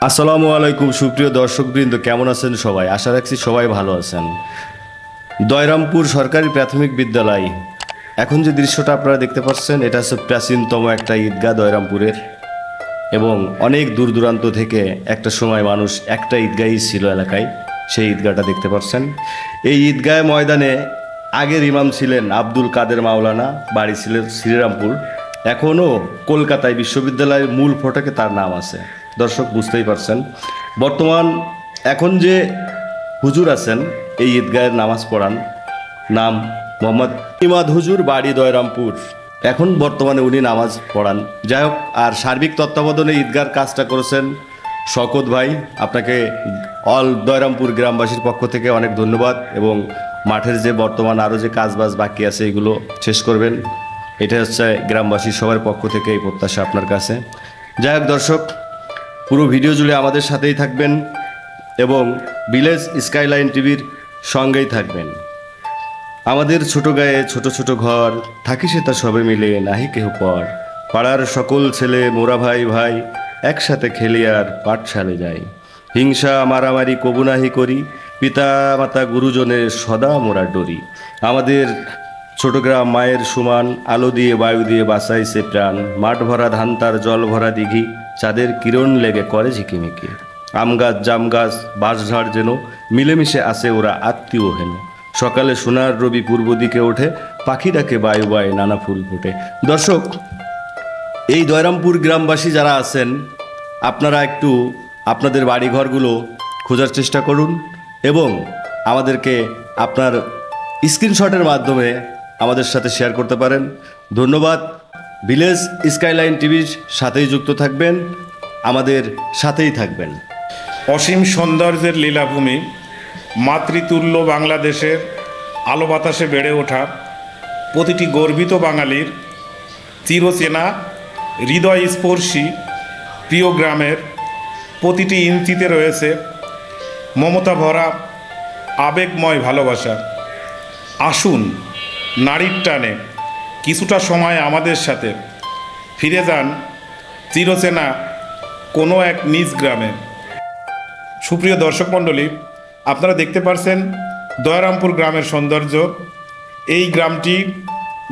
আসসালামু আলাইকুম সুপ্রিয় দর্শকবৃন্দ, কেমন আছেন সবাই? আশা রাখছি সবাই ভালো আছেন। দয়রামপুর সরকারি প্রাথমিক বিদ্যালয়, এখন যে দৃশ্যটা আপনারা দেখতে পাচ্ছেন এটা হচ্ছে প্রাচীনতম একটা ঈদগাহ দয়রামপুরের, এবং অনেক দূর দূরান্ত থেকে একটা সময় মানুষ একটা ঈদগাহই ছিল এলাকায়, সেই ঈদগাহটা দেখতে পাচ্ছেন। এই ঈদগাহ ময়দানে আগের ইমাম ছিলেন আব্দুল কাদের মাওলানা, বাড়ি ছিলেন শ্রীরামপুর। এখনও কলকাতায় বিশ্ববিদ্যালয়ের মূল ফটকে তার নাম আছে। দর্শক বুঝতেই পারছেন, বর্তমান এখন যে হুজুর আছেন এই ঈদগাহের নামাজ পড়ান, নাম মোহাম্মদ ইমাদ হুজুর, বাড়ি দয়রামপুর। এখন বর্তমানে উনি নামাজ পড়ান। যাই হোক, আর সার্বিক তত্ত্বাবধানে ঈদগাহর কাজটা করেছেন শওকত ভাই। আপনাকে অল দয়রামপুর গ্রামবাসীর পক্ষ থেকে অনেক ধন্যবাদ, এবং মাঠের যে বর্তমান আরও যে কাজবাজ বাকি আছে এগুলো শেষ করবেন, এটা হচ্ছে গ্রামবাসী সবার পক্ষ থেকে এই প্রত্যাশা আপনার কাছে। যাই হোক দর্শক, পুরো ভিডিও জুড়ে আমাদের সাথেই থাকবেন এবং ভিলেজ স্কাইলাইন টিভির সঙ্গেই থাকবেন। আমাদের ছোট গায়ে ছোট ছোট ঘর, থাকি সে তা সবে মিলে নাহি কেহ পর। পাড়ার সকল ছেলে মোরা ভাই ভাই, একসাথে খেলি আর পাঠশালে যাই। হিংসা মারামারি কবু নাহি করি, পিতা মাতা গুরুজনের সদা মোরা ডরি। আমাদের ছোট গ্রাম মায়ের সমান, আলো দিয়ে বায়ু দিয়ে বাঁচাইছে প্রাণ। মাঠ ভরা ধান তার জল ভরা দিঘি, চাঁদের কিরণ লেগে করে ঝিকিমিকি। আম গাছ জাম গাছ বাঁশঝাড় যেন মিলেমিশে আসে ওরা আত্মীয় হেন। সকালে সোনার রবি পূর্ব দিকে ওঠে, পাখি ডাকে বায়ু বায় নানা ফুল ফোটে। দর্শক, এই দয়রামপুর গ্রামবাসী যারা আছেন, আপনারা একটু আপনাদের বাড়িঘরগুলো খোঁজার চেষ্টা করুন এবং আমাদেরকে আপনার স্ক্রিনশটের মাধ্যমে আমাদের সাথে শেয়ার করতে পারেন। ধন্যবাদ। ভিলেজ স্কাইলাইন টিভির সাথেই যুক্ত থাকবেন, আমাদের সাথেই থাকবেন। অসীম সৌন্দর্যের লীলাভূমি, মাতৃতুল্য বাংলাদেশের আলো বাতাসে বেড়ে ওঠা প্রতিটি গর্বিত বাঙালির চিরচেনা হৃদয়স্পর্শী প্রিয় গ্রামের প্রতিটি ইঞ্চিতে রয়েছে মমতা ভরা আবেগময় ভালোবাসা। আসুন নারীর টানে কিছুটা সময় আমাদের সাথে ফিরে যান চিরচেনা কোনো এক নিজ গ্রামে। সুপ্রিয় দর্শক মণ্ডলী, আপনারা দেখতে পারছেন দয়রামপুর গ্রামের সৌন্দর্য। এই গ্রামটি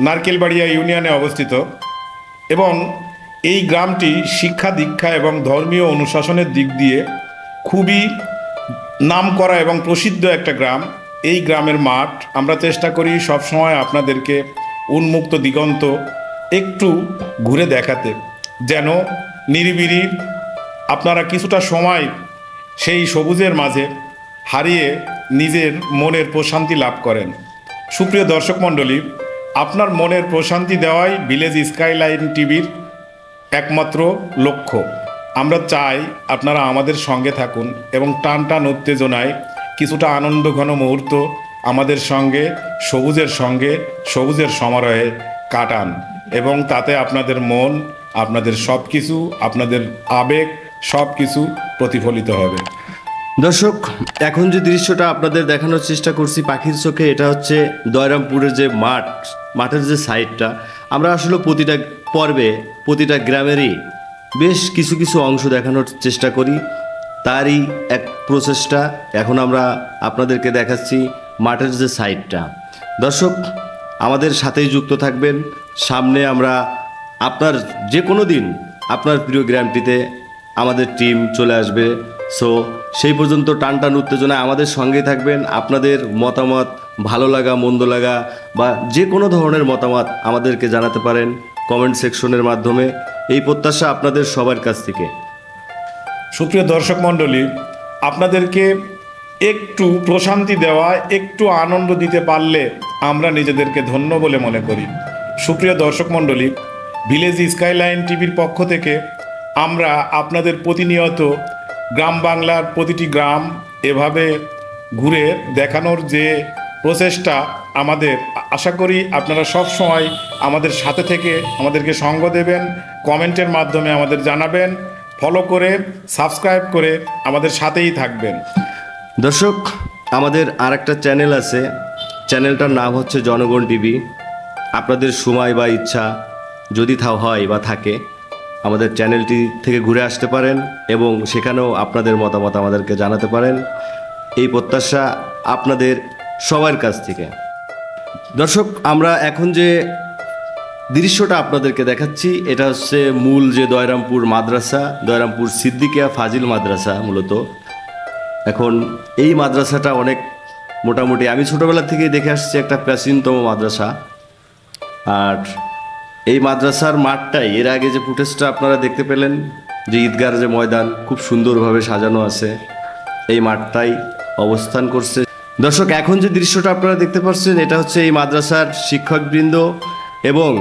নারকেলবাড়িয়া ইউনিয়নে অবস্থিত এবং এই গ্রামটি শিক্ষা দীক্ষা এবং ধর্মীয় অনুশাসনের দিক দিয়ে খুবই নামকরা এবং প্রসিদ্ধ একটা গ্রাম। এই গ্রামের মাঠ আমরা চেষ্টা করি সবসময় আপনাদেরকে উন্মুক্ত দিগন্ত একটু ঘুরে দেখাতে, যেন নিরিবিলি আপনারা কিছুটা সময় সেই সবুজের মাঝে হারিয়ে নিজের মনের প্রশান্তি লাভ করেন। সুপ্রিয় দর্শক মণ্ডলী, আপনার মনের প্রশান্তি দেওয়াই ভিলেজ স্কাইলাইন টিভির একমাত্র লক্ষ্য। আমরা চাই আপনারা আমাদের সঙ্গে থাকুন এবং টান টান উত্তেজনায় কিছুটা আনন্দ ঘন মুহূর্ত আমাদের সঙ্গে সবুজের সমারোহে কাটান, এবং তাতে আপনাদের মন, আপনাদের সব কিছু, আপনাদের আবেগ সব কিছু প্রতিফলিত হবে। দর্শক, এখন যে দৃশ্যটা আপনাদের দেখানোর চেষ্টা করছি পাখির চোখে, এটা হচ্ছে দয়রামপুরের যে মাঠের যে সাইডটা। আমরা আসলে প্রতিটা পর্বে প্রতিটা গ্রামেরই বেশ কিছু কিছু অংশ দেখানোর চেষ্টা করি, তারই এক প্রচেষ্টা। এখন আমরা আপনাদেরকে দেখাচ্ছি মাঠের যে সাইডটা। দর্শক, আমাদের সাথেই যুক্ত থাকবেন। সামনে আমরা আপনার যে কোনো দিন আপনার প্রিয় গ্রামটিতে আমাদের টিম চলে আসবে। সো সেই পর্যন্ত টান টান উত্তেজনায় আমাদের সঙ্গেই থাকবেন। আপনাদের মতামত, ভালো লাগা মন্দ লাগা বা যে কোনো ধরনের মতামত আমাদেরকে জানাতে পারেন কমেন্ট সেকশনের মাধ্যমে, এই প্রত্যাশা আপনাদের সবার কাছ থেকে। সুপ্রিয় দর্শক মণ্ডলী, আপনাদেরকে একটু প্রশান্তি দেওয়া, একটু আনন্দ দিতে পারলে আমরা নিজেদেরকে ধন্য বলে মনে করি। সুপ্রিয় দর্শক মণ্ডলী, ভিলেজ স্কাইলাইন টিভির পক্ষ থেকে আমরা আপনাদের প্রতিনিয়ত গ্রাম বাংলার প্রতিটি গ্রাম এভাবে ঘুরে দেখানোর যে প্রচেষ্টা আমাদের, আশা করি আপনারা সব সময় আমাদের সাথে থেকে আমাদেরকে সঙ্গ দেবেন, কমেন্টের মাধ্যমে আমাদের জানাবেন, ফলো করে সাবস্ক্রাইব করে আমাদের সাথেই থাকবেন। দর্শক, আমাদের আর একটা চ্যানেল আছে, চ্যানেলটার নাম হচ্ছে জনগণ টিভি। আপনাদের সময় বা ইচ্ছা যদি হয় বা থাকে, আমাদের চ্যানেলটি থেকে ঘুরে আসতে পারেন এবং সেখানেও আপনাদের মতামত আমাদেরকে জানাতে পারেন, এই প্রত্যাশা আপনাদের সবার কাছ থেকে। দর্শক, আমরা এখন যে দৃশ্যটা আপনাদেরকে দেখাচ্ছি এটা হচ্ছে মূল যে দয়রামপুর মাদ্রাসা, দয়রামপুর সিদ্দিকিয়া ফাজিল মাদ্রাসা মূলত। এখন এই মাদ্রাসাটা অনেক মোটামুটি আমি ছোটোবেলা থেকেই দেখে আসছি একটা প্রাচীনতম মাদ্রাসা। আর এই মাদ্রাসার মাঠটাই এর আগে যে ফুটেজটা আপনারা দেখতে পেলেন, যে ঈদগার যে ময়দান খুব সুন্দরভাবে সাজানো আছে, এই মাঠটাই অবস্থান করছে। দর্শক, এখন যে দৃশ্যটা আপনারা দেখতে পাচ্ছেন এটা হচ্ছে এই মাদ্রাসার শিক্ষকবৃন্দ এবং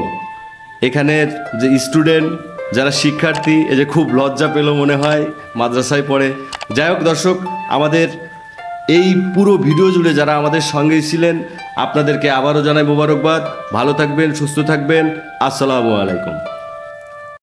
এখানের যে স্টুডেন্ট যারা শিক্ষার্থী, এই যে খুব লজ্জা পেল মনে হয় মাদ্রাসায় পড়ে। যাই হোক দর্শক, আমাদের এই পুরো ভিডিও জুড়ে যারা আমাদের সঙ্গেই ছিলেন আপনাদেরকে আবারও জানাই মোবারকবাদ। ভালো থাকবেন, সুস্থ থাকবেন। আসসালামু আলাইকুম।